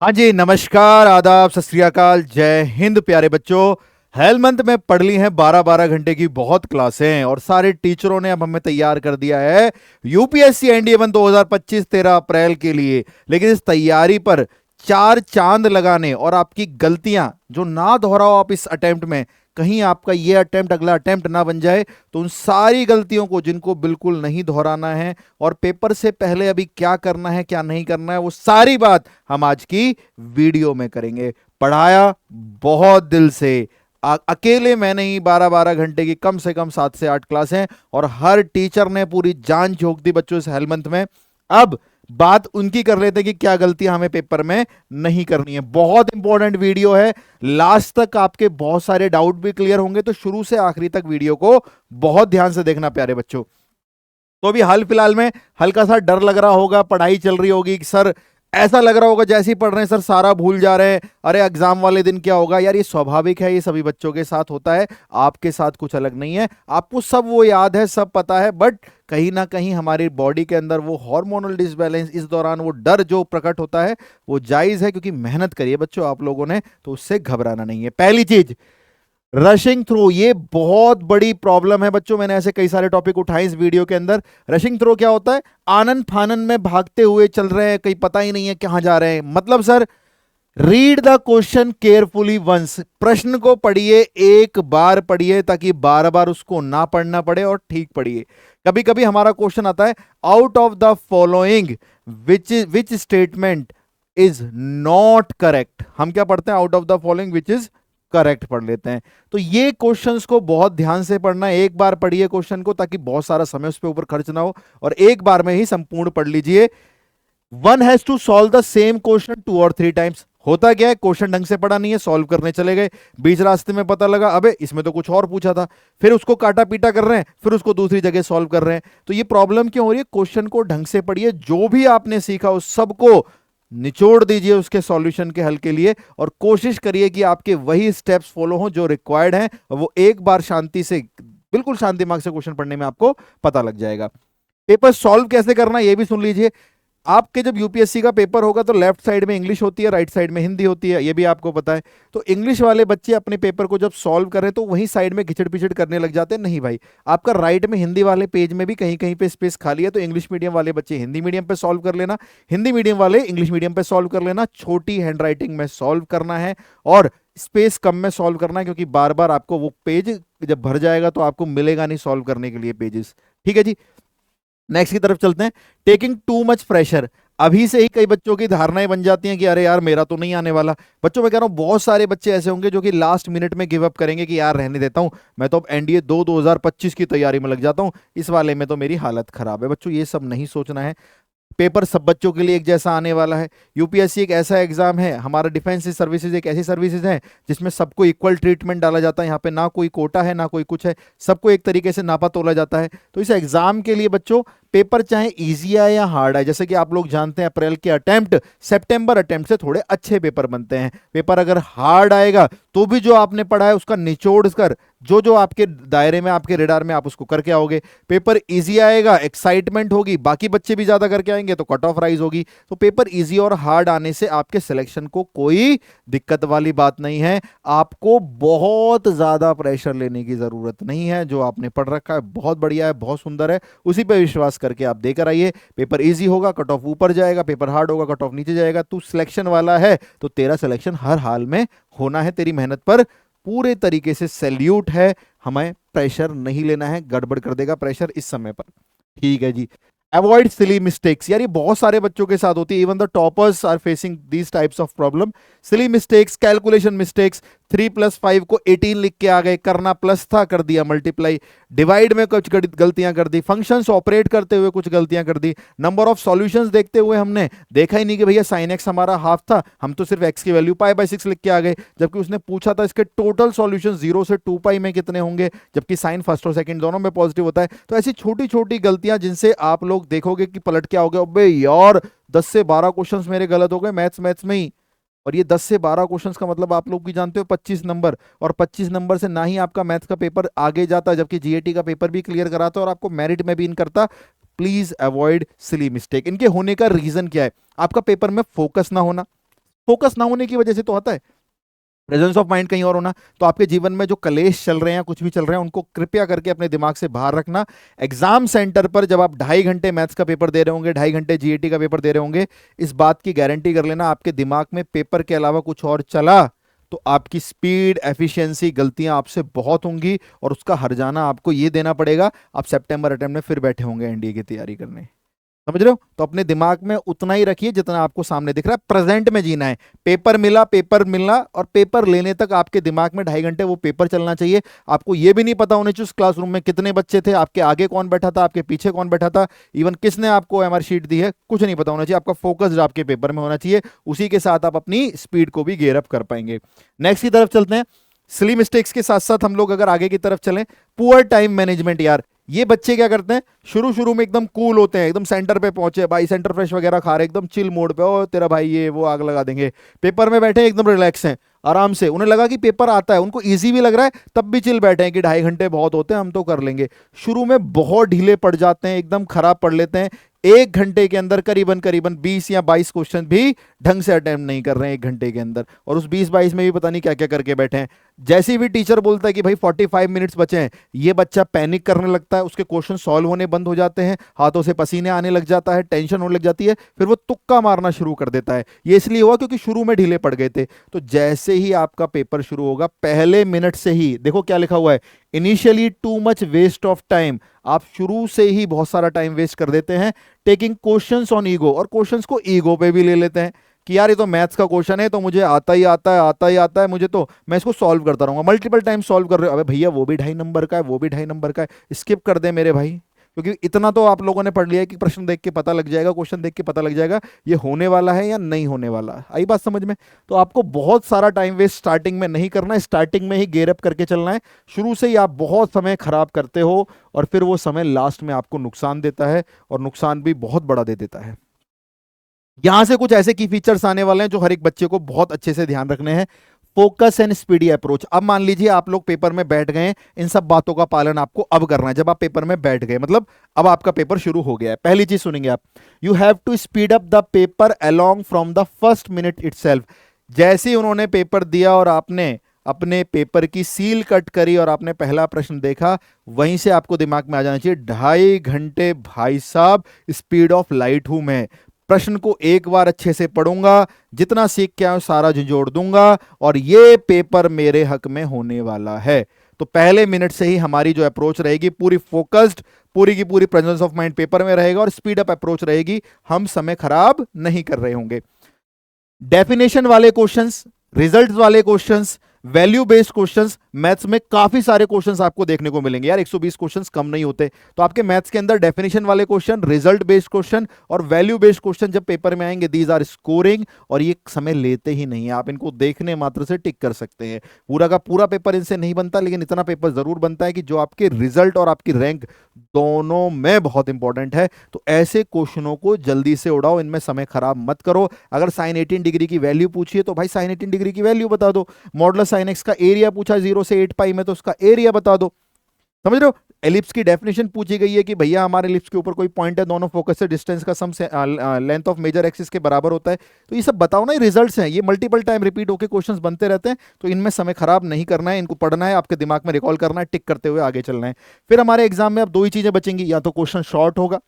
हाँ जी, नमस्कार, आदाब, सत श्री अकाल, जय हिंद प्यारे बच्चों। हेलमंथ में पढ़ ली हैं 12-12 घंटे की बहुत क्लासें और सारे टीचरों ने अब हमें तैयार कर दिया है यूपीएससी एनडीए 1 2025 13 अप्रैल के लिए। लेकिन इस तैयारी पर चार चांद लगाने और आपकी गलतियां जो ना दोहराओ आप इस अटेम्प्ट में, कहीं आपका ये अटेम्प्ट अगला अटेम्प्ट ना बन जाए, तो उन सारी गलतियों को जिनको बिल्कुल नहीं दोहराना है और पेपर से पहले अभी क्या करना है क्या नहीं करना है, वो सारी बात हम आज की वीडियो में करेंगे। पढ़ाया बहुत दिल से, अकेले मैं नहीं, 12-12 घंटे की कम से कम 7 से 8 क्लासें और हर टीचर ने पूरी जान झोंक दी बच्चों इस हेलमंथ में। अब बात उनकी कर लेते हैं कि क्या गलतियां हमें पेपर में नहीं करनी है। बहुत इंपॉर्टेंट वीडियो है, लास्ट तक आपके बहुत सारे डाउट भी क्लियर होंगे, तो शुरू से आखिरी तक वीडियो को बहुत ध्यान से देखना प्यारे बच्चों। तो अभी हाल फिलहाल में हल्का सा डर लग रहा होगा, पढ़ाई चल रही होगी कि सर, ऐसा लग रहा होगा जैसे ही पढ़ रहे हैं सर सारा भूल जा रहे हैं, अरे एग्जाम वाले दिन क्या होगा। यार ये स्वाभाविक है, ये सभी बच्चों के साथ होता है, आपके साथ कुछ अलग नहीं है। आपको सब वो याद है, सब पता है, बट कहीं ना कहीं हमारी बॉडी के अंदर वो हार्मोनल डिसबैलेंस, इस दौरान वो डर जो प्रकट होता है वो जायज है, क्योंकि मेहनत करिए बच्चों आप लोगों ने, तो उससे घबराना नहीं है। पहली चीज, रशिंग थ्रू, ये बहुत बड़ी प्रॉब्लम है बच्चों। मैंने ऐसे कई सारे टॉपिक उठाए इस वीडियो के अंदर। रशिंग थ्रू क्या होता है? आनन फानन में भागते हुए चल रहे हैं, कहीं पता ही नहीं है कहां जा रहे हैं। मतलब sir, read the question carefully once, प्रश्न को पढ़िए, एक बार पढ़िए ताकि बार बार उसको ना पढ़ना पड़े, और ठीक पढ़िए। कभी कभी हमारा क्वेश्चन आता है out of the following which statement is not correct. हम क्या पढ़ते हैं? Out of the following which is correct पढ़ लेते हैं। तो ये क्वेश्चंस को बहुत ध्यान से पढ़ना है, एक बार पढ़िए क्वेश्चन को ताकि बहुत सारा समय उस पर ऊपर खर्च ना हो, और एक बार में ही संपूर्ण पढ़ लीजिए। One has to solve the same question 2 और 3 टाइम्स। होता क्या है, क्वेश्चन ढंग से पढ़ा नहीं है, सॉल्व करने चले गए, बीच रास्ते में पता लगा अबे इसमें तो कुछ और पूछा था, फिर उसको काटा पीटा कर रहे हैं, फिर उसको दूसरी जगह सॉल्व कर रहे हैं। तो ये प्रॉब्लम क्यों हो रही है? क्वेश्चन को ढंग से पढ़िए, जो भी आपने सीखा उस सबको निचोड़ दीजिए उसके सॉल्यूशन के हल के लिए, और कोशिश करिए कि आपके वही स्टेप्स फॉलो हों जो रिक्वायर्ड हैं, और वो एक बार शांति से, बिल्कुल शांति दिमाग से क्वेश्चन पढ़ने में आपको पता लग जाएगा। पेपर सॉल्व कैसे करना ये भी सुन लीजिए। आपके जब यूपीएससी का पेपर होगा तो लेफ्ट साइड में इंग्लिश होती है, राइट साइड में हिंदी होती है, ये भी आपको पता है। तो इंग्लिश वाले बच्चे अपने पेपर को जब सॉल्व कर रहे हैं तो वहीं साइड में घिचड़ पिचड़ करने लग जाते हैं। नहीं भाई, आपका राइट में हिंदी वाले पेज में भी कहीं कहीं पे स्पेस खाली है, तो इंग्लिश मीडियम वाले बच्चे हिंदी मीडियम पे सॉल्व कर लेना, हिंदी मीडियम वाले इंग्लिश मीडियम पे सॉल्व कर लेना। छोटी हैंड राइटिंग में सॉल्व करना है और स्पेस कम में सॉल्व करना है, क्योंकि बार बार आपको वो पेज जब भर जाएगा तो आपको मिलेगा नहीं सॉल्व करने के लिए पेजेस। ठीक है जी, नेक्स्ट की तरफ चलते हैं। टेकिंग टू मच प्रेशर, अभी से ही कई बच्चों की धारणाएं बन जाती हैं कि अरे यार मेरा तो नहीं आने वाला। बच्चों मैं कह रहा हूं बहुत सारे बच्चे ऐसे होंगे जो कि लास्ट मिनट में गिव अप करेंगे कि यार रहने देता हूं, मैं तो अब एनडीए 2025 की तैयारी में लग जाता हूं, इस वाले में तो मेरी हालत खराब है। बच्चों ये सब नहीं सोचना है, पेपर सब बच्चों के लिए एक जैसा आने वाला है। यूपीएससी एक ऐसा एग्जाम है, हमारा डिफेंस सर्विसेज एक ऐसी सर्विसेज है जिसमें सबको इक्वल ट्रीटमेंट डाला जाता है। यहाँ पे ना कोई कोटा है ना कोई कुछ है, सबको एक तरीके से नापा तोला जाता है। तो इस एग्जाम के लिए बच्चों पेपर चाहे इजी आए या हार्ड आए, जैसे कि आप लोग जानते हैं अप्रैल के अटेम्प्ट सितंबर अटेम्प्ट से थोड़े अच्छे पेपर बनते हैं। पेपर अगर हार्ड आएगा तो भी जो आपने पढ़ा है उसका निचोड़ कर, जो जो आपके दायरे में आपके रेडार में, आप उसको करके आओगे। पेपर इजी आएगा, एक्साइटमेंट होगी, बाकी बच्चे भी ज्यादा करके आएंगे तो कट ऑफ राइज होगी। तो पेपर इजी और हार्ड आने से आपके सिलेक्शन को कोई दिक्कत वाली बात नहीं है। आपको बहुत ज्यादा प्रेशर लेने की जरूरत नहीं है, जो आपने पढ़ रखा है बहुत बढ़िया है, बहुत सुंदर है, उसी पे विश्वास करके आप देकर आइए। पेपर इजी होगा, कट ऑफ ऊपर जाएगा, पेपर हार्ड होगा, कट ऑफ नीचे जाएगा। तू सिलेक्शन वाला है तो तेरा सिलेक्शन हर हाल में होना है, तेरी मेहनत पर पूरे तरीके से सैल्यूट है। हमें प्रेशर नहीं लेना है, गड़बड़ कर देगा प्रेशर इस समय पर। ठीक है जी, अवॉइड सिली मिस्टेक्स, यार ये बहुत सारे बच्चों के साथ होती है, even the toppers are facing these types of problem. Silly mistakes, calculation mistakes, 3+5 को 18 लिख के आ गए, करना प्लस था कर दिया मल्टीप्लाई, डिवाइड में कुछ गलतियां कर दी, फंक्शंस ऑपरेट करते हुए कुछ गलतियां कर दी, नंबर ऑफ सॉल्यूशंस देखते हुए हमने देखा ही नहीं कि भैया साइन एक्स हमारा हाफ था, हम तो सिर्फ एक्स की वैल्यू पाई/6 लिख के आ गए, जबकि उसने पूछा था इसके टोटल सॉल्यूशन 0 से 2 पाई में कितने होंगे, जबकि साइन फर्स्ट और सेकंड दोनों में पॉजिटिव होता है। तो ऐसी छोटी छोटी गलतियां जिनसे आप लोग देखोगे कि पलट क्या हो गया, अबे यार 10 से 12 क्वेश्चंस मेरे गलत हो गए मैथ्स में ही। और ये 10 से 12 क्वेश्चंस का मतलब आप लोग भी जानते हो 25 नंबर, और 25 नंबर से ना ही आपका मैथ्स का पेपर आगे जाता, जबकि जीएटी का पेपर भी क्लियर कराता और आपको मेरिट में भी इन करता। Please avoid silly mistake. इनके होने का रीजन क्या है? आपका पेपर में फोकस ना होना, फोकस ना होने की वजह से तो आता है। प्रेजेंस ऑफ माइंड कहीं और होना। तो आपके जीवन में जो कलेश चल रहे हैं, कुछ भी चल रहे हैं, उनको कृपया करके अपने दिमाग से बाहर रखना। एग्जाम सेंटर पर जब आप 2.5 घंटे मैथ्स का पेपर दे रहे होंगे, 2.5 घंटे जीएटी का पेपर दे रहे होंगे, इस बात की गारंटी कर लेना आपके दिमाग में पेपर के अलावा कुछ और चला तो आपकी स्पीड, एफिशिएंसी, गलतियां आपसे बहुत होंगी और उसका हर्जाना आपको ये देना पड़ेगा। आप सितंबर अटेम्प्ट में फिर बैठे होंगे एनडीए की तैयारी करने। समझ रहे हो? तो अपने दिमाग में उतना ही रखिए जितना आपको सामने दिख रहा है, प्रेजेंट में जीना है। पेपर मिला, पेपर मिलना और पेपर लेने तक आपके दिमाग में 2.5 घंटे वो पेपर चलना चाहिए। आपको ये भी नहीं पता होना चाहिए उस क्लासरूम में कितने बच्चे थे, आपके आगे कौन बैठा था, आपके पीछे कौन बैठा था, इवन किसने आपको एमआर शीट दी है, कुछ नहीं पता होना चाहिए। आपका फोकस आपके पेपर में होना चाहिए, उसी के साथ आप अपनी स्पीड को भी गेयर अप कर पाएंगे। नेक्स्ट की तरफ चलते हैं। सिली मिस्टेक्स के साथ साथ हम लोग अगर आगे की तरफ चलें, पुअर टाइम मैनेजमेंट। यार ये बच्चे क्या करते हैं, शुरू शुरू में एकदम कूल होते हैं, एकदम सेंटर पे पहुंचे भाई, सेंटर फ्रेश वगैरह खा रहे, एकदम चिल मोड पे, ओ तेरा भाई ये वो आग लगा देंगे। पेपर में बैठे एकदम रिलैक्स हैं, आराम से, उन्हें लगा कि पेपर आता है, उनको इजी भी लग रहा है, तब भी चिल बैठे हैं कि 2.5 घंटे बहुत होते हैं, हम तो कर लेंगे। शुरू में बहुत ढीले पड़ जाते हैं, एकदम खराब पढ़ लेते हैं। 1 घंटे के अंदर करीबन करीबन 20 या 22 क्वेश्चन भी ढंग से अटेम्प्ट नहीं कर रहे हैं 1 घंटे के अंदर, और उस 20-22 में भी पता नहीं क्या क्या करके बैठे हैं। जैसे भी टीचर बोलता है कि भाई 45 मिनट्स बचे हैं, ये बच्चा पैनिक करने लगता है, उसके क्वेश्चन सॉल्व होने बंद हो जाते हैं, हाथों से पसीने आने लग जाता है, टेंशन होने लग जाती है, फिर वो तुक्का मारना शुरू कर देता है। ये इसलिए हुआ क्योंकि शुरू में ढीले पड़ गए थे। तो जैसे ही आपका पेपर शुरू होगा, पहले मिनट से ही देखो क्या लिखा हुआ है, initially too much waste of time. आप शुरू से ही बहुत सारा टाइम वेस्ट कर देते हैं टेकिंग क्वेश्चंस ऑन ईगो, और क्वेश्चंस को ईगो पे भी ले लेते हैं कि यार ये तो मैथ्स का क्वेश्चन है, तो मुझे आता ही आता है, आता ही आता है मुझे, तो मैं इसको सॉल्व करता रहूंगा। मल्टीपल टाइम सॉल्व कर रहे हो, अबे भैया वो भी 2.5 नंबर का है, वो भी 2.5 नंबर का है, स्किप कर दे मेरे भाई। क्योंकि इतना तो आप लोगों ने पढ़ लिया है कि प्रश्न देख के पता लग जाएगा, क्वेश्चन देख के पता लग जाएगा ये होने वाला है या नहीं होने वाला। आई बात समझ में? तो आपको बहुत सारा टाइम वेस्ट स्टार्टिंग में नहीं करना है, स्टार्टिंग में ही गेयर अप करके चलना है। शुरू से ही आप बहुत समय खराब करते हो और फिर वो समय लास्ट में आपको नुकसान देता है, और नुकसान भी बहुत बड़ा दे देता है। यहां से कुछ ऐसे की फीचर्स आने वाले हैं जो हर एक बच्चे को बहुत अच्छे से ध्यान रखने हैं। Focus and speedy approach. अब मान लीजिए आप लोग पेपर में बैठ गए, इन सब बातों का पालन आपको अब करना है। जब आप पेपर में बैठ गए मतलब अब आपका पेपर शुरू हो गया है, पहली चीज सुनेंगे आप, you have to speed up the paper along from the first minute itself. जैसे ही उन्होंने पेपर दिया और आपने अपने पेपर की सील कट करी और आपने पहला प्रश्न देखा, वहीं से आपको दिमाग में आ जाना चाहिए 2.5 घंटे भाई साहब स्पीड ऑफ लाइट हूं मैं। प्रश्न को एक बार अच्छे से पढ़ूंगा, जितना सीख के आया सारा झंझोड़ दूंगा, और ये पेपर मेरे हक में होने वाला है। तो पहले मिनट से ही हमारी जो अप्रोच रहेगी पूरी फोकस्ड, पूरी की पूरी प्रेजेंस ऑफ माइंड पेपर में रहेगा और स्पीड अप अप्रोच रहेगी। हम समय खराब नहीं कर रहे होंगे। डेफिनेशन वाले क्वेश्चंस, रिजल्ट्स वाले questions, value based questions, maths में काफी सारे क्वेश्चंस आपको देखने को मिलेंगे यार। 120 क्वेश्चंस कम नहीं होते। तो आपके मैथ्स के अंदर डेफिनेशन वाले क्वेश्चन, रिजल्ट बेस्ड क्वेश्चन और वैल्यू बेस्ड क्वेश्चन जब पेपर में आएंगे, दीज आर स्कोरिंग, और ये समय लेते ही नहीं है। आप इनको देखने मात्र से टिक कर सकते हैं। पूरा का पूरा पेपर इनसे नहीं बनता, लेकिन इतना पेपर जरूर बनता है कि जो आपके रिजल्ट और आपकी रैंक दोनों में बहुत इंपॉर्टेंट है। तो ऐसे क्वेश्चनों को जल्दी से उड़ाओ, इनमें समय खराब मत करो। अगर साइन 18 डिग्री की वैल्यू पूछिए तो भाई साइन 18 डिग्री की वैल्यू बता दो। मॉडुलस साइन एक्स का एरिया पूछा 0 से 8 पाई में, तो उसका एरिया बता दो। समझ रहे हो? एलिप्स की डेफिनेशन पूछी गई है कि भैया हमारे एलिप्स के ऊपर कोई पॉइंट है, दोनों फोकस से डिस्टेंस का सम लेंथ ऑफ मेजर एक्सिस के बराबर होता है। तो ये सब बताओ ना, ये रिजल्ट्स हैं, ये मल्टीपल टाइम रिपीट होकर क्वेश्चंस बनते रहते हैं। तो इनमें समय खराब नहीं करना है, इनको पढ़ना है, आपके दिमाग में रिकॉल करना है, टिक करते हुए आगे चलना है। फिर हमारे एग्जाम में अब दो ही चीजें बचेंगी, या तो क्वेश्चन शॉर्ट होगा,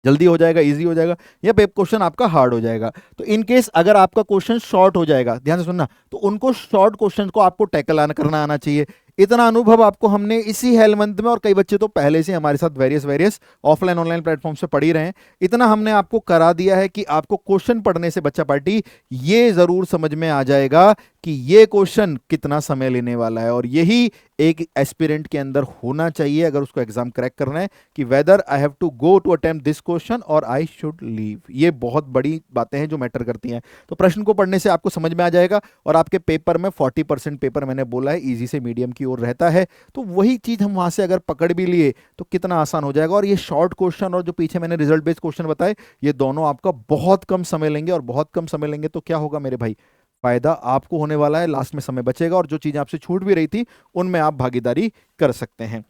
जल्दी हो जाएगा, इजी हो जाएगा, या क्वेश्चन आपका हार्ड हो जाएगा। तो इन केस अगर आपका क्वेश्चन शॉर्ट हो जाएगा, ध्यान से सुनना, तो उनको शॉर्ट क्वेश्चन को आपको टैकल करना आना चाहिए। इतना अनुभव आपको हमने इसी हेलमंथ में, और कई बच्चे तो पहले से हमारे साथ वेरियस ऑफलाइन ऑनलाइन प्लेटफॉर्म से पढ़ ही रहे हैं, इतना हमने आपको करा दिया है कि आपको क्वेश्चन पढ़ने से बच्चा पार्टी ये जरूर समझ में आ जाएगा कि ये क्वेश्चन कितना समय लेने वाला है। और यही एक एस्पिरेंट के अंदर होना चाहिए अगर उसको एग्जाम क्रैक करना है, कि whether I have to go to attempt this question और आई शुड लीव। ये बहुत बड़ी बातें हैं जो मैटर करती हैं। तो प्रश्न को पढ़ने से आपको समझ में आ जाएगा, और आपके पेपर में 40% पेपर मैंने बोला है इजी से मीडियम की ओर रहता है। तो वही चीज हम वहां से अगर पकड़ भी लिए तो कितना आसान हो जाएगा। और ये शॉर्ट क्वेश्चन और जो पीछे मैंने रिजल्ट बेस्ड क्वेश्चन बताए, ये दोनों आपका बहुत कम समय लेंगे, और बहुत कम समय लेंगे तो क्या होगा मेरे भाई, फायदा आपको होने वाला है, लास्ट में समय बचेगा, और जो चीजें आपसे छूट भी रही थी उनमें आप भागीदारी कर सकते हैं।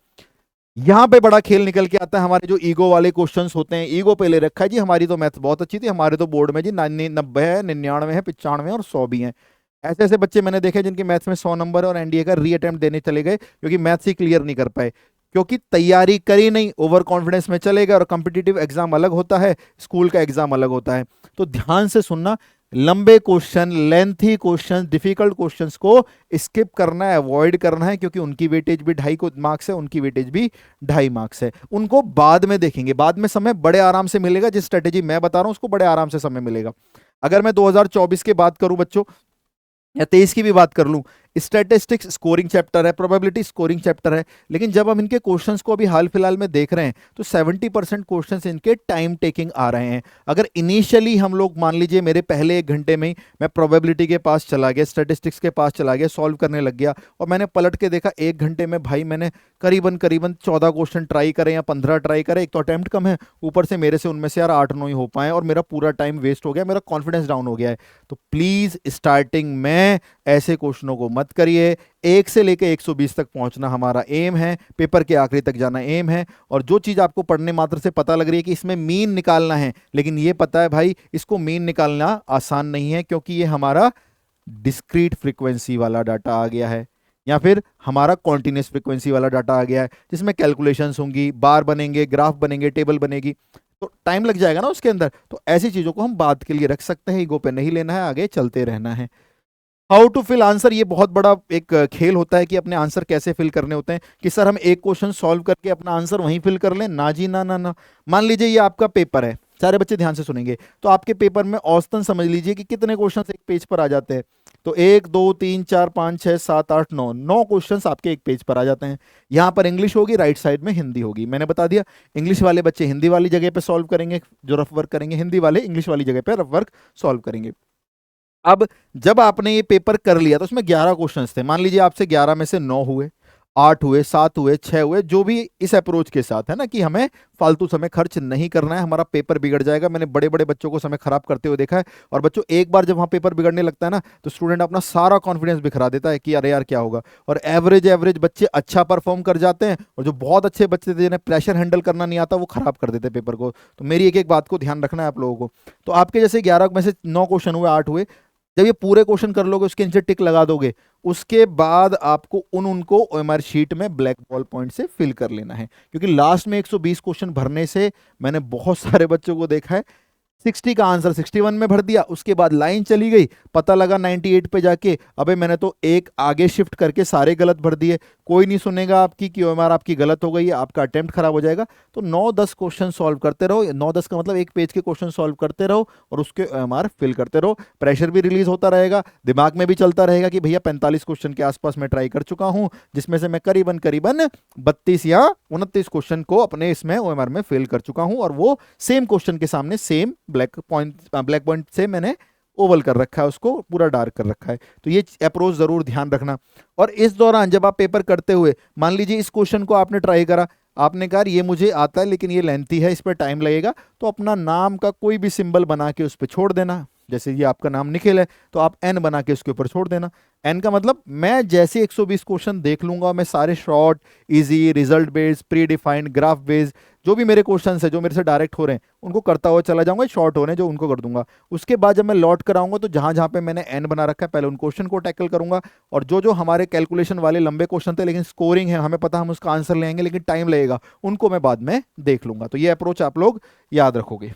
यहां पे बड़ा खेल निकल के आता है, हमारे जो ईगो वाले क्वेश्चंस होते हैं, ईगो पे ले रखा है जी हमारी तो मैथ बहुत अच्छी थी, हमारे तो बोर्ड में जी 90 है, 99 है, 95 और 100 भी हैं। ऐसे ऐसे बच्चे मैंने देखे जिनके मैथ्स में 100 नंबर है और एनडीए का री अटेम्प्ट देने चले गए क्योंकि मैथ्स ही क्लियर नहीं कर पाए, क्योंकि तैयारी करी नहीं, ओवर कॉन्फिडेंस में चले गए। और कॉम्पिटिटिव एग्जाम अलग होता है, स्कूल का एग्जाम अलग होता है। तो ध्यान से सुनना, लंबे question, lengthy question, difficult questions को स्किप करना है, अवॉइड करना है, क्योंकि उनकी वेटेज भी 2.5 मार्क्स है, उनकी वेटेज भी 2.5 मार्क्स है। उनको बाद में देखेंगे, बाद में समय बड़े आराम से मिलेगा। जिस स्ट्रेटेजी मैं बता रहा हूं उसको बड़े आराम से समय मिलेगा। अगर मैं 2024 की बात करूं बच्चों, या 23 की भी बात कर लूं, स्टैटिस्टिक्स स्कोरिंग चैप्टर है, प्रोबेबिलिटी स्कोरिंग चैप्टर है, लेकिन जब हम इनके क्वेश्चंस को अभी हाल फिलहाल में देख रहे हैं तो 70% क्वेश्चंस इनके टाइम टेकिंग आ रहे हैं। अगर इनिशियली हम लोग, मान लीजिए मेरे पहले 1 घंटे में ही मैं प्रोबेबिलिटी के पास चला गया, स्टैटिस्टिक्स के पास चला गया, सॉल्व करने लग गया, और मैंने पलट के देखा 1 घंटे में भाई मैंने करीबन करीबन 14 क्वेश्चन ट्राई करे या 15 ट्राई करे, एक तो अटेम्प्ट कम है, ऊपर से मेरे से उनमें से यार 8-9 ही हो पाए और मेरा पूरा टाइम वेस्ट हो गया, मेरा कॉन्फिडेंस डाउन हो गया है। तो प्लीज स्टार्टिंग में ऐसे क्वेश्चनों को मत करिए। 1 से लेकर 120 तक पहुंचना हमारा एम है, पेपर के आखिरी तक जाना एम है। और जो चीज आपको पढ़ने मात्र से पता लग रही है कि इसमें मीन निकालना है, लेकिन ये पता है भाई इसको मीन निकालना आसान नहीं है, क्योंकि ये हमारा डिस्क्रीट फ्रीक्वेंसी वाला डाटा आ गया है, या फिर हमारा कॉन्टिन्यूस फ्रीक्वेंसी वाला डाटा आ गया है, जिसमें कैलकुलेशंस होंगी, बार बनेंगे, ग्राफ बनेंगे, टेबल बनेगी, तो टाइम लग जाएगा ना उसके अंदर। तो ऐसी चीजों को हम बाद के लिए रख सकते हैं, ईगो पे नहीं लेना है, आगे चलते रहना है। हाउ टू फिल आंसर, ये बहुत बड़ा एक खेल होता है कि अपने आंसर कैसे फिल करने होते हैं, कि सर हम एक क्वेश्चन सॉल्व करके अपना आंसर वहीं फिल कर लें, ना जी ना ना ना। मान लीजिए ये आपका पेपर है, सारे बच्चे ध्यान से सुनेंगे, तो आपके पेपर में औसतन समझ लीजिए कि कितने क्वेश्चन एक पेज पर आ जाते हैं। तो 1 2 3 4 5 6 7 8 9 9 क्वेश्चंस आपके एक पेज पर आ जाते हैं। यहां पर इंग्लिश होगी, राइट साइड में हिंदी होगी, मैंने बता दिया। इंग्लिश वाले बच्चे हिंदी वाली जगह पे सॉल्व करेंगे जो रफ वर्क करेंगे, हिंदी वाले इंग्लिश वाली जगह पे रफ वर्क सॉल्व करेंगे। अब जब आपने ये पेपर कर लिया तो उसमें 11 क्वेश्चंस थे, मान लीजिए आपसे 11 में से 9 हुए, 8 हुए, 7 हुए, 6 हुए, जो भी इस अप्रोच के साथ है ना कि हमें फालतू समय खर्च नहीं करना है, हमारा पेपर बिगड़ जाएगा। मैंने बड़े बड़े बच्चों को समय खराब करते हुए देखा है। और बच्चों एक बार जब वहां पेपर बिगड़ने लगता है ना, तो स्टूडेंट अपना सारा कॉन्फिडेंस बिखरा देता है कि अरे यार क्या होगा। और एवरेज एवरेज बच्चे अच्छा परफॉर्म कर जाते हैं, और जो बहुत अच्छे बच्चे थे जिन्हें प्रेशर हैंडल करना नहीं आता, वो खराब कर देते पेपर को। तो मेरी एक एक बात को ध्यान रखना है आप लोगों को। तो आपके जैसे 11 में से 9 क्वेश्चन हुए, 8 हुए, जब ये पूरे क्वेश्चन कर लोगे, उसके नीचे टिक लगा दोगे, उसके बाद आपको उनको ओएमआर शीट में ब्लैक बॉल पॉइंट से फिल कर लेना है। क्योंकि लास्ट में 120 क्वेश्चन भरने से मैंने बहुत सारे बच्चों को देखा है 60 का आंसर 61 में भर दिया, उसके बाद लाइन चली गई, पता लगा 98 पे जाके अबे मैंने तो एक आगे शिफ्ट करके सारे गलत भर दिए। कोई नहीं सुनेगा आपकी कि ओएमआर आपकी गलत हो गई है, आपका अटेम्प्ट खराब हो जाएगा। तो 9-10 क्वेश्चन सॉल्व करते रहो, 9-10 का मतलब एक पेज के क्वेश्चन सॉल्व करते रहो और उसके ओएमआर फिल करते रहो। प्रेशर भी रिलीज होता रहेगा, दिमाग में भी चलता रहेगा कि भैया 45 क्वेश्चन के आसपास मैं ट्राई कर चुका हूं, जिसमें से मैं करीबन करीबन 32 या 29 क्वेश्चन को अपने इसमें ओएमआर में फेल कर चुका हूं, और वो सेम क्वेश्चन के सामने सेम ब्लैक पॉइंट से मैंने ओवल कर रखा है, उसको पूरा डार्क कर रखा है। तो ये अप्रोच जरूर ध्यान रखना। और इस दौरान जब आप पेपर करते हुए, मान लीजिए इस क्वेश्चन को आपने ट्राई करा, आपने कहा ये मुझे आता है लेकिन ये लेंथी है, इस पर टाइम लगेगा, तो अपना नाम का कोई भी सिंबल बना के उस पर छोड़ देना। जैसे ये आपका नाम निखिल है, तो आप एन बना के उसके ऊपर छोड़ देना। एन का मतलब मैं जैसे 120 क्वेश्चन देख लूंगा, मैं सारे short, easy, result based, pre defined, graph based, जो भी मेरे क्वेश्चन है जो मेरे से डायरेक्ट हो रहे हैं उनको करता हुआ चला जाऊंगा, शॉर्ट हो रहे हैं जो उनको कर दूंगा। उसके बाद जब मैं लौट कर आऊंगा तो जहां जहां पे मैंने एन बना रखा है, पहले उन क्वेश्चन को टैकल करूंगा, और जो जो हमारे कैलकुलेशन वाले लंबे क्वेश्चन थे लेकिन स्कोरिंग है, हमें पता हम उसका आंसर ले आएंगे लेकिन टाइम लगेगा, उनको मैं बाद में देख लूंगा। तो ये अप्रोच आप लोग याद रखोगे,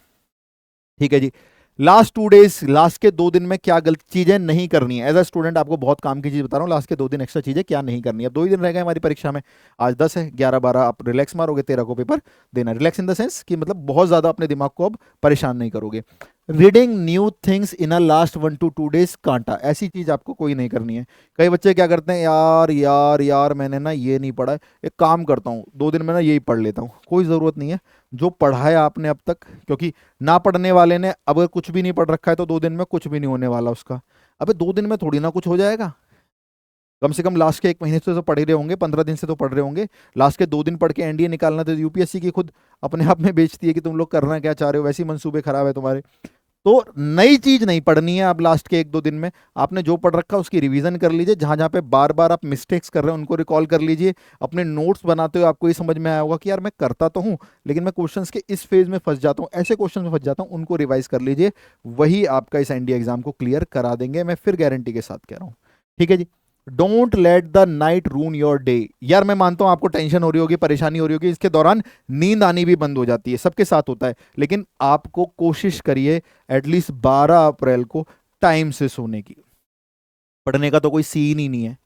ठीक है जी। लास्ट 2 डेज, लास्ट के 2 दिन में क्या गलत चीजें नहीं करनी है, एज अ स्टूडेंट आपको बहुत काम की चीज बता रहा हूँ। लास्ट के 2 दिन एक्स्ट्रा चीजें क्या नहीं करनी है। अब 2 ही दिन रह गए हमारी परीक्षा में, आज 10 है, 11-12 आप रिलैक्स मारोगे, 13 को पेपर देना। रिलैक्स इन द सेंस कि मतलब बहुत ज्यादा अपने दिमाग को अब परेशान नहीं करोगे। Reading new things in a last 1 to 2 days कांटा, ऐसी चीज आपको कोई नहीं करनी है। कई बच्चे क्या करते हैं, यार यार यार मैंने ना ये नहीं पढ़ा है, एक काम करता हूँ 2 दिन में ना यही पढ़ लेता हूँ। कोई जरूरत नहीं है, जो पढ़ा है आपने अब तक, क्योंकि ना पढ़ने वाले ने अगर कुछ भी नहीं पढ़ रखा है तो 2 दिन में कुछ भी नहीं होने वाला उसका। अबे 2 दिन में थोड़ी ना कुछ हो जाएगा, कम से कम लास्ट के 1 महीने से तो पढ़ ही रहे होंगे, 15 दिन से तो पढ़ रहे होंगे। लास्ट के 2 दिन पढ़ के एनडीए निकालना तो यूपीएससी की खुद अपने आप में बेचती है कि तुम लोग करना क्या चाह रहे हो, वैसे ही मंसूबे खराब है तुम्हारे। तो नई चीज नहीं पढ़नी है आप लास्ट के 1-2 दिन में। आपने जो पढ़ रखा है उसकी रिवीजन कर लीजिए, जहां जहां पे बार बार आप मिस्टेक्स कर रहे हैं उनको रिकॉल कर लीजिए। अपने नोट्स बनाते हुए आपको ये समझ में आया होगा कि यार मैं करता तो हूँ लेकिन मैं क्वेश्चंस के इस फेज में फंस जाता हूँ, ऐसे क्वेश्चन में फंस जाता हूँ, उनको रिवाइज कर लीजिए। वही आपका इस एनडीए एग्जाम को क्लियर करा देंगे, मैं फिर गारंटी के साथ कह रहा हूँ। ठीक है जी। Don't let the night ruin your day. यार मैं मानता हूं आपको टेंशन हो रही होगी, परेशानी हो रही होगी, इसके दौरान नींद आनी भी बंद हो जाती है, सबके साथ होता है, लेकिन आपको कोशिश करिए एटलीस्ट 12 अप्रैल को टाइम से सोने की। पढ़ने का तो कोई सीन ही नहीं है,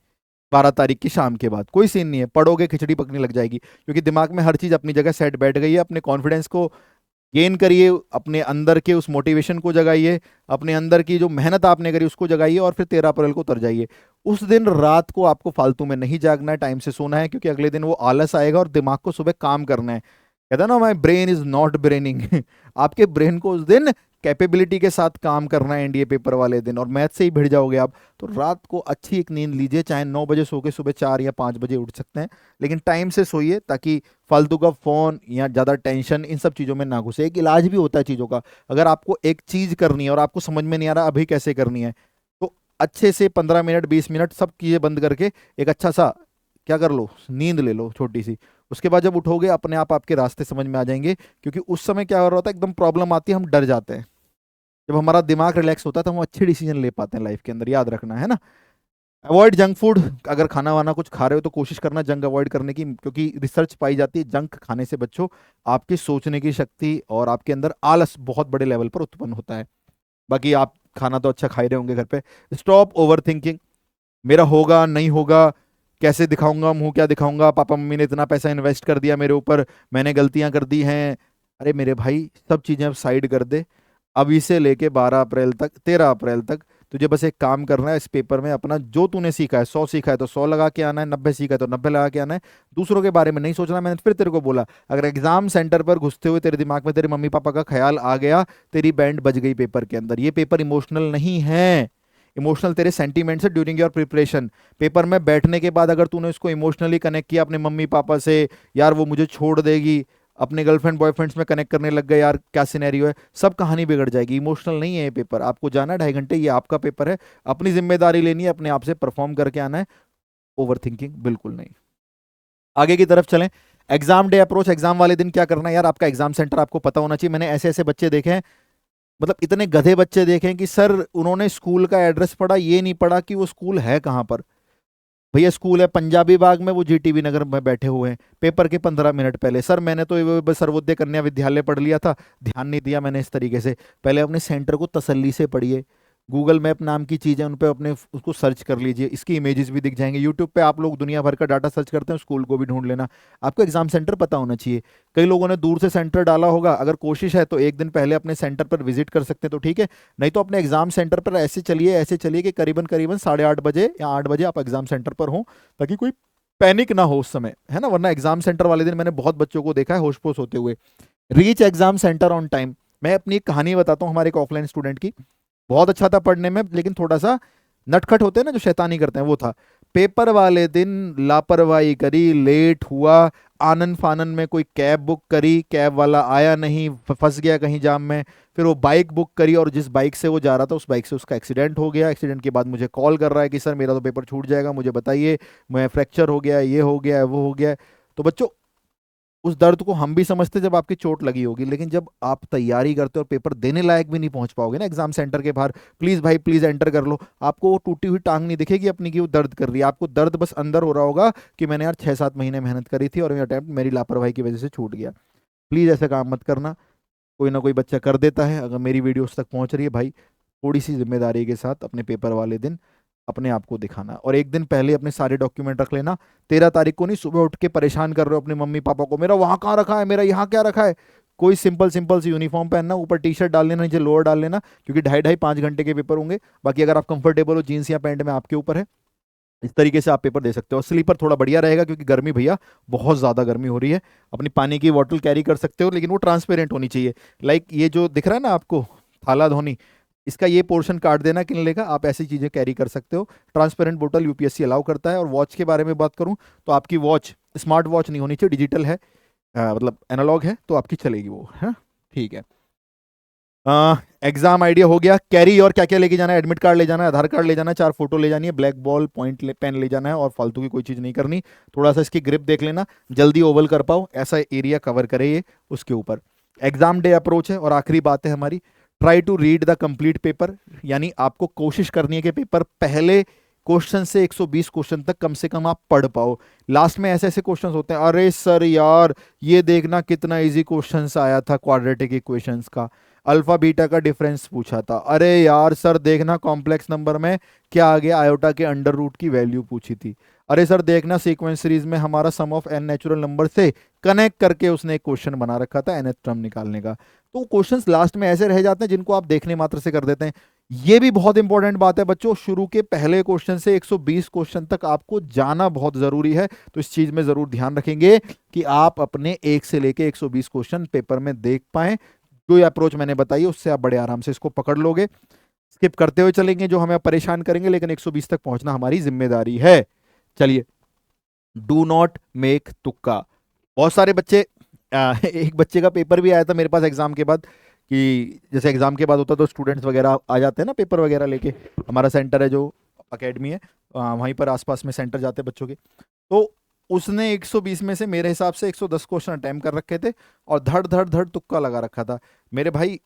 12 तारीख की शाम के बाद कोई सीन नहीं है, पढ़ोगे खिचड़ी पकने लग जाएगी, क्योंकि दिमाग में हर चीज अपनी जगह सेट बैठ गई है। अपने कॉन्फिडेंस को गेन करिए, अपने अंदर के उस मोटिवेशन को जगाइए, अपने अंदर की जो मेहनत आपने करी उसको जगाइए, और फिर 13 अप्रैल को उतर जाइए। उस दिन रात को आपको फालतू में नहीं जागना है, टाइम से सोना है, क्योंकि अगले दिन वो आलस आएगा और दिमाग को सुबह काम करना है। कहता है ना, माई ब्रेन इज नॉट ब्रेनिंग। आपके ब्रेन को उस दिन कैपेबिलिटी के साथ काम करना है एनडीए पेपर वाले दिन, और मैथ से ही भिड़ जाओगे आप। तो रात को अच्छी एक नींद लीजिए, चाहे 9 बजे सो के सुबह 4 या 5 बजे उठ सकते हैं, लेकिन टाइम से सोइए, ताकि फालतू का फोन या ज्यादा टेंशन इन सब चीजों में ना घुसे। एक इलाज भी होता है चीजों का। अगर आपको एक चीज करनी है और आपको समझ में नहीं आ रहा अभी कैसे करनी है, तो अच्छे से 15 मिनट 20 मिनट सब चीजें बंद करके एक अच्छा सा क्या कर लो, नींद ले लो छोटी सी। उसके बाद जब उठोगे अपने आप आपके रास्ते समझ में आ जाएंगे, क्योंकि उस समय क्या हो रहा होता है, एकदम प्रॉब्लम आती है, हम डर जाते हैं। जब हमारा दिमाग रिलैक्स होता है तो हम अच्छे डिसीजन ले पाते हैं लाइफ के अंदर, याद रखना है ना। Avoid junk food. अगर खाना वाना कुछ खा रहे हो तो कोशिश करना जंक अवॉइड करने की, क्योंकि रिसर्च पाई जाती है जंक खाने से बच्चों, आपकी सोचने की शक्ति और आपके अंदर आलस बहुत बड़े लेवल पर उत्पन्न होता है। बाकी आप खाना तो अच्छा खा ही रहे होंगे घर पे। स्टॉप ओवर थिंकिंग, मेरा होगा नहीं होगा, कैसे दिखाऊंगा मुंह, क्या दिखाऊंगा, पापा मम्मी ने इतना पैसा इन्वेस्ट कर दिया मेरे ऊपर, मैंने गलतियां कर दी हैं। अरे मेरे भाई, सब चीजें अब साइड कर दे। अभी से लेके 12 अप्रैल तक, 13 अप्रैल तक तुझे बस एक काम करना है, इस पेपर में अपना जो तूने सीखा है, 100 सीखा है तो 100 लगा के आना है, 90 सीखा है तो 90 लगा के आना है। दूसरों के बारे में नहीं सोचना। मैंने फिर तेरे को बोला, अगर एग्जाम सेंटर पर घुसते हुए तेरे दिमाग में तेरे मम्मी पापा का ख्याल आ गया, तेरी बैंड बज गई पेपर के अंदर। ये पेपर इमोशनल नहीं है, इमोशनल तेरे सेंटीमेंट्स है ड्यूरिंग योर प्रिपरेशन। पेपर में बैठने के बाद अगर तूने इसको इमोशनली कनेक्ट किया अपने मम्मी पापा से, यार वो मुझे छोड़ देगी, अपने गर्लफ्रेंड बॉयफ्रेंड्स में कनेक्ट करने लग गए, यार क्या सिनेरियो है, सब कहानी बिगड़ जाएगी। इमोशनल नहीं है ये पेपर, आपको जाना है 2.5 घंटे, ये आपका पेपर है, अपनी जिम्मेदारी लेनी है, अपने आप से परफॉर्म करके आना है। ओवर थिंकिंग बिल्कुल नहीं। आगे की तरफ चलें। एग्जाम डे अप्रोच, एग्जाम वाले दिन क्या करना है यार, आपका एग्जाम सेंटर आपको पता होना चाहिए। मैंने ऐसे ऐसे बच्चे देखे हैं, मतलब इतने गधे बच्चे देखे हैं कि सर उन्होंने स्कूल का एड्रेस पढ़ा, ये नहीं पढ़ा कि वो स्कूल है कहाँ पर। भैया स्कूल है पंजाबी बाग में, वो जीटीवी नगर में बैठे हुए हैं पेपर के 15 मिनट पहले। सर मैंने तो सर्वोदय कन्या विद्यालय पढ़ लिया था, ध्यान नहीं दिया मैंने इस तरीके से। पहले अपने सेंटर को तसल्ली से पढ़िए। गूगल मैप नाम की चीज़ है, उन पे अपने उसको सर्च कर लीजिए, इसकी इमेजेस भी दिख जाएंगे। यूट्यूब पे आप लोग दुनिया भर का डाटा सर्च करते हैं, स्कूल को भी ढूंढ लेना। आपको एग्जाम सेंटर पता होना चाहिए। कई लोगों ने दूर से सेंटर डाला होगा, अगर कोशिश है तो एक दिन पहले अपने सेंटर पर विजिट कर सकते हैं तो ठीक है, नहीं तो अपने एग्जाम सेंटर पर ऐसे चलिए कि करीबन करीबन 8:30 बजे या 8 बजे आप एग्जाम सेंटर पर हों, ताकि कोई पैनिक ना हो उस समय, है ना। वरना एग्जाम सेंटर वाले दिन मैंने बहुत बच्चों को देखा है होश पोश होते हुए। Reach exam centre on time. मैं अपनी एक कहानी बताता हूँ हमारे एक ऑफलाइन स्टूडेंट की। बहुत अच्छा था पढ़ने में, लेकिन थोड़ा सा नटखट होते हैं ना जो शैतानी करते हैं, वो था। पेपर वाले दिन लापरवाही करी, लेट हुआ, आनन फानन में कोई कैब बुक करी, कैब वाला आया नहीं, फंस गया कहीं जाम में। फिर वो बाइक बुक करी, और जिस बाइक से वो जा रहा था उस बाइक से उसका एक्सीडेंट हो गया। एक्सीडेंट के बाद मुझे कॉल कर रहा है कि सर मेरा तो पेपर छूट जाएगा, मुझे बताइए, मैं फ्रैक्चर हो गया है, ये हो गया है, वो हो गया है। तो बच्चों, उस दर्द को हम भी समझते जब आपकी चोट लगी होगी, लेकिन जब आप तैयारी करते हो और पेपर देने लायक भी नहीं पहुंच पाओगे ना एग्जाम सेंटर के बाहर, प्लीज भाई प्लीज एंटर कर लो, आपको वो टूटी हुई टांग नहीं दिखेगी अपनी कि वो दर्द कर रही है। आपको दर्द बस अंदर हो रहा होगा कि मैंने यार 6-7 महीने मेहनत करी थी और मेरा अटेम्प्ट मेरी लापरवाही की वजह से छूट गया। प्लीज ऐसा काम मत करना। कोई ना कोई बच्चा कर देता है। अगर मेरी वीडियो उस तक पहुंच रही है भाई, थोड़ी सी जिम्मेदारी के साथ अपने पेपर वाले दिन अपने आप को दिखाना, और एक दिन पहले अपने सारे डॉक्यूमेंट रख लेना। 13 तारीख को नहीं सुबह उठ के परेशान कर रहे हो अपने मम्मी पापा को, मेरा वहां कहाँ रखा है, मेरा यहाँ क्या रखा है। कोई सिंपल सिंपल सी यूनिफॉर्म पहनना, ऊपर टी शर्ट डाल लेना, नीचे लोअर डाल लेना, क्योंकि 2.5-5 घंटे के पेपर होंगे। बाकी अगर आप कंफर्टेबल हो जीन्स या पैंट में, आपके ऊपर है। इस तरीके से आप पेपर दे सकते हो। स्लीपर थोड़ा बढ़िया रहेगा, क्योंकि गर्मी भैया बहुत ज़्यादा गर्मी हो रही है। अपनी पानी की बॉटल कैरी कर सकते हो, लेकिन वो ट्रांसपेरेंट होनी चाहिए। लाइक ये जो दिख रहा है ना आपको थाला धोनी, इसका ये पोर्शन काट देना किनले का, आप ऐसी चीज़ें कैरी कर सकते हो। ट्रांसपेरेंट बोतल यूपीएससी अलाउ करता है। और वॉच के बारे में बात करूँ तो आपकी वॉच स्मार्ट वॉच नहीं होनी चाहिए, डिजिटल है, मतलब एनालॉग है तो आपकी चलेगी वो, है। ठीक है। एग्जाम आइडिया हो गया। कैरी और क्या क्या लेके जाना है? एडमिट कार्ड ले जाना है, आधार कार्ड ले जाना है, 4 फोटो ले जानी है, ब्लैक बॉल पॉइंट पेन ले जाना है और फालतू की कोई चीज़ नहीं करनी। थोड़ा सा इसकी ग्रिप देख लेना, जल्दी ओवल कर पाओ ऐसा एरिया कवर करे ये उसके ऊपर। एग्जाम डे अप्रोच है और आखिरी बात है हमारी, try to read the complete paper. यानी आपको कोशिश करनी है कि पेपर पहले क्वेश्चन से 120 क्वेश्चन तक कम से कम आप पढ़ पाओ। लास्ट में ऐसे ऐसे क्वेश्चंस होते हैं, अरे सर यार ये देखना कितना इजी क्वेश्चंस आया था क्वाड्रेटिक इक्वेशंस का, अल्फा बीटा का डिफरेंस पूछा था, अरे यार सर देखना कॉम्प्लेक्स नंबर में क्या आ गया, आयोटा के अंडर रूट की वैल्यू पूछी थी, अरे सर देखना सीक्वेंस सीरीज में हमारा सम ऑफ एन नेचुरल नंबर से कनेक्ट करके उसने एक क्वेश्चन बना रखा था nth टर्म निकालने का। तो क्वेश्चंस लास्ट में ऐसे रह जाते हैं जिनको आप देखने मात्र से कर देते हैं। ये भी बहुत इंपॉर्टेंट बात है बच्चों, शुरू के पहले क्वेश्चन से 120 क्वेश्चन तक आपको जाना बहुत जरूरी है। तो इस चीज में जरूर ध्यान रखेंगे कि आप अपने 1 से लेके 120 क्वेश्चन पेपर में देख पाएं। जो ये अप्रोच मैंने बताई है उससे आप बड़े आराम से इसको पकड़ लोगे। स्किप करते हुए चलेंगे जो हमें परेशान करेंगे, लेकिन 120 तक पहुंचना हमारी जिम्मेदारी है। चलिए, डू नॉट मेक तुक्का। बहुत सारे बच्चे एक बच्चे का पेपर भी आया था मेरे पास एग्जाम के बाद, कि जैसे एग्जाम के बाद होता तो स्टूडेंट्स वगैरह आ जाते हैं ना पेपर वगैरह लेके, हमारा सेंटर है जो अकेडमी है वहीं पर आसपास में सेंटर जाते हैं बच्चों के। तो उसने 120 में से मेरे हिसाब से 110 क्वेश्चन अटेम्प्ट कर रखे थे और धड़ धड़ धड़ तुक्का लगा रखा था। मेरे भाई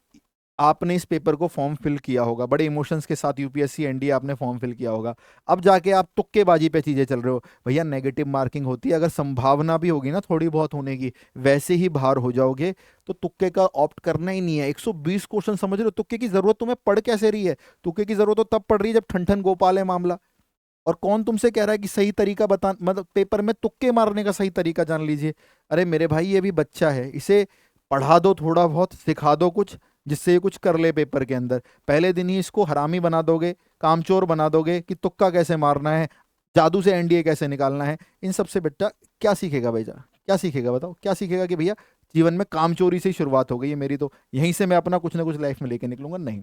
आपने इस पेपर को फॉर्म फिल किया होगा, बड़े इमोशंस के साथ यूपीएससी एनडीए आपने फॉर्म फिल किया होगा, अब जाके आप तुक्केबाजी पे चीजें चल रहे हो। भैया नेगेटिव मार्किंग होती है, अगर संभावना भी होगी ना थोड़ी बहुत होने की, वैसे ही बाहर हो जाओगे। तो तुक्के का ऑप्ट करना ही नहीं है। 120 क्वेश्चन समझ रहे हो, तुक्के की जरूरत तुम्हें पड़ कैसे रही है? तुक्के की जरूरत तो तब पड़ रही है जब ठन ठन गोपाल है मामला। और कौन तुमसे कह रहा है कि सही तरीका बता, मतलब पेपर में तुक्के मारने का सही तरीका जान लीजिए। अरे मेरे भाई ये भी बच्चा है, इसे पढ़ा दो थोड़ा बहुत, सिखा दो कुछ जिससे ये कुछ कर ले पेपर के अंदर। पहले दिन ही इसको हरामी बना दोगे, कामचोर बना दोगे कि तुक्का कैसे मारना है, जादू से एनडीए कैसे निकालना है। इन सबसे बेटा क्या सीखेगा भैया? क्या सीखेगा बताओ? क्या सीखेगा कि भैया जीवन में कामचोरी से ही शुरुआत हो गई है मेरी, तो यहीं से मैं अपना कुछ ना कुछ लाइफ में लेके निकलूंगा? नहीं,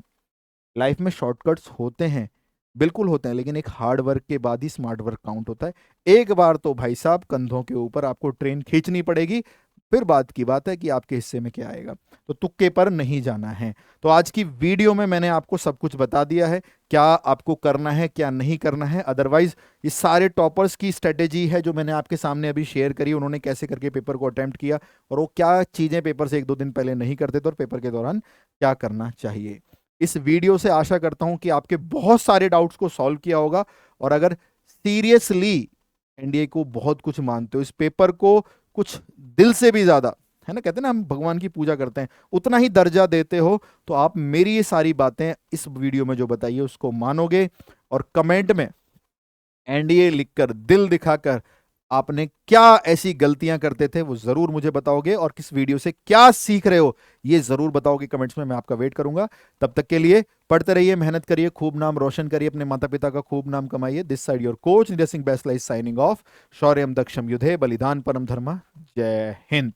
लाइफ में शॉर्टकट्स होते हैं, बिल्कुल होते हैं, लेकिन एक हार्ड वर्क के बाद ही स्मार्ट वर्क काउंट होता है। एक बार तो भाई साहब कंधों के ऊपर आपको ट्रेन खींचनी पड़ेगी, फिर बात की बात है कि आपके हिस्से में क्या आएगा। तो तुक्के पर नहीं जाना है। तो आज की वीडियो में मैंने आपको सब कुछ बता दिया है, क्या आपको करना है क्या नहीं करना है। अदरवाइज ये सारे टॉपर्स की स्ट्रेटेजी है जो मैंने आपके सामने अभी शेयर करी, उन्होंने कैसे करके पेपर को अटेम्प्ट किया और वो क्या चीजें पेपर से 1-2 दिन पहले नहीं करते थे और पेपर के दौरान क्या करना चाहिए। इस वीडियो से आशा करता हूं कि आपके बहुत सारे डाउट्स को सॉल्व किया होगा। और अगर सीरियसली एनडीए को बहुत कुछ मानते हो, इस पेपर को कुछ दिल से भी ज्यादा, है ना, कहते हैं ना हम भगवान की पूजा करते हैं, उतना ही दर्जा देते हो, तो आप मेरी ये सारी बातें इस वीडियो में जो बताइए उसको मानोगे और कमेंट में एनडीए लिखकर, दिल दिखाकर आपने क्या ऐसी गलतियां करते थे वो जरूर मुझे बताओगे, और किस वीडियो से क्या सीख रहे हो ये जरूर बताओगे कमेंट्स में। मैं आपका वेट करूंगा। तब तक के लिए पढ़ते रहिए, मेहनत करिए, खूब नाम रोशन करिए, अपने माता पिता का खूब नाम कमाइए। This side your coach Neeraj Singh best life signing off. शौर्यम दक्षम युधे बलिदान परम धर्म। जय हिंद।